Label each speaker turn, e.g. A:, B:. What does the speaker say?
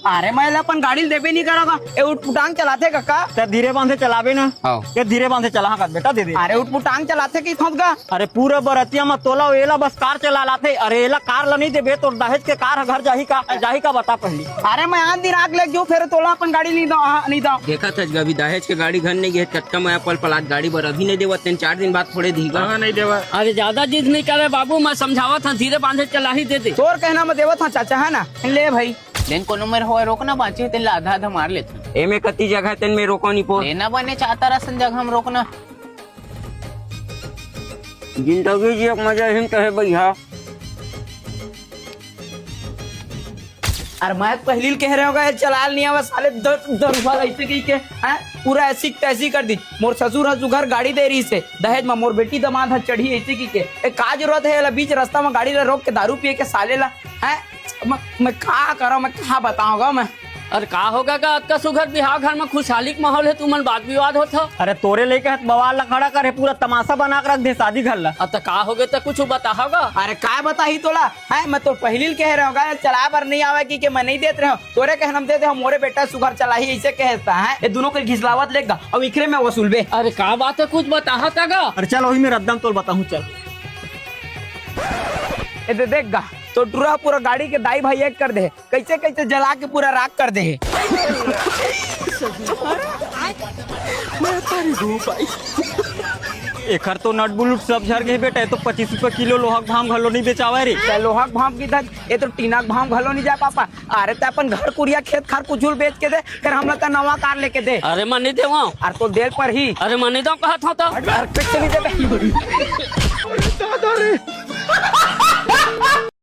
A: अरे मैं अपन गाड़ी देबे नहीं करोगा ए उठपुटांग चलाते काका
B: ते धीरे बांधे चलावे ना के धीरे बांधे चला का बेटा दे दे।
A: अरे उठपुटांग चलाते की थोंगा
B: अरे पूरा बरतिया में तोला एला बस कार चला लाते। अरे एला कार ला नहीं देबे तो दहेज के कार घर जाही का बता पहली।
A: अरे मैं आज दिन आग लग जो फिर तोला अपन गाड़ी नहीं दो
C: देखा था अभी दहेज के गाड़ी घर नहीं गए चटका में पल पलाट गाड़ी बर अभी नहीं देवा 3-4 दिन बाद थोड़े धीगा नहीं देवा।
D: अरे ज्यादा जिद नहीं करे बाबू, मैं समझावा था धीरे बांधे चला ही दे दे।
A: तोर कहना मैं देवा था चाचा है ना ले भाई
E: लेन को नंबर हो रोकना बाचे तेन आधा आधा मार लेते
C: एमे कति जगह तेन में रोको नहीं पो
E: लेना बने चाहता रसन जगह हम रोकना
C: जिंदगी जी मजा हिम तो है भैया।
A: अरे मैं पहली कह रहे होगा चला नहीं आवा साले 10 साल ऐसे की के हैं पूरा ऐसी तैसी कर दी। मोर ससुर हसुर घर दे रही से दहेज में मोर बेटी दमाद चढ़ी ऐसे की के का जरूरत है बीच रास्ता में गाड़ी ला रोक के दारू पिए के साले ला है मैं क्या करो मैं क्या बताऊंगा मैं।
D: अरे का होगा का अतका सुघर बिहार घर में खुशहाली का माहौल है तुमन बात विवाद होता।
B: अरे तोरे लेके बवाल ला खड़ा करे पूरा तमाशा बना कर रख दे शादी घर ला।
D: अब का हो गए तो कुछ बता होगा।
A: अरे काय बता ही तोला है मैं तो पहली कह रहा हूँ चला पर नहीं आवे की मैं नहीं देते रहे तोरे कहना देते हो मोरे बेटा सुगर चला ही ऐसे कहता है ये दोनों के घिसलावत लेगा अब इखरे में वसूल बे।
D: अरे का बात है कुछ बता
B: अरे चल वही में रद्दम तो बताऊँ चल
A: देख गा तो पूरा गाड़ी के दाई भाई एक कर दे कैसे कैसे जला के पूरा राख कर दे।
B: एकर तो नट बुलट सब झर गए बेटा। तो 25 रुपए किलो लोहा भाम घलो नहीं बेचावा रे।
A: लोहा भाम की तक ये तो टीना भाम घलो नहीं जा पापा। अरे तो अपन घर कुरिया खेत खार कुछ बेच के दे फिर हम लोग नवा कार लेके दे।
D: अरे मैं नहीं देवा
A: अरे तो देर पर ही
D: अरे मैं नहीं दो कहा था तो
A: नहीं दे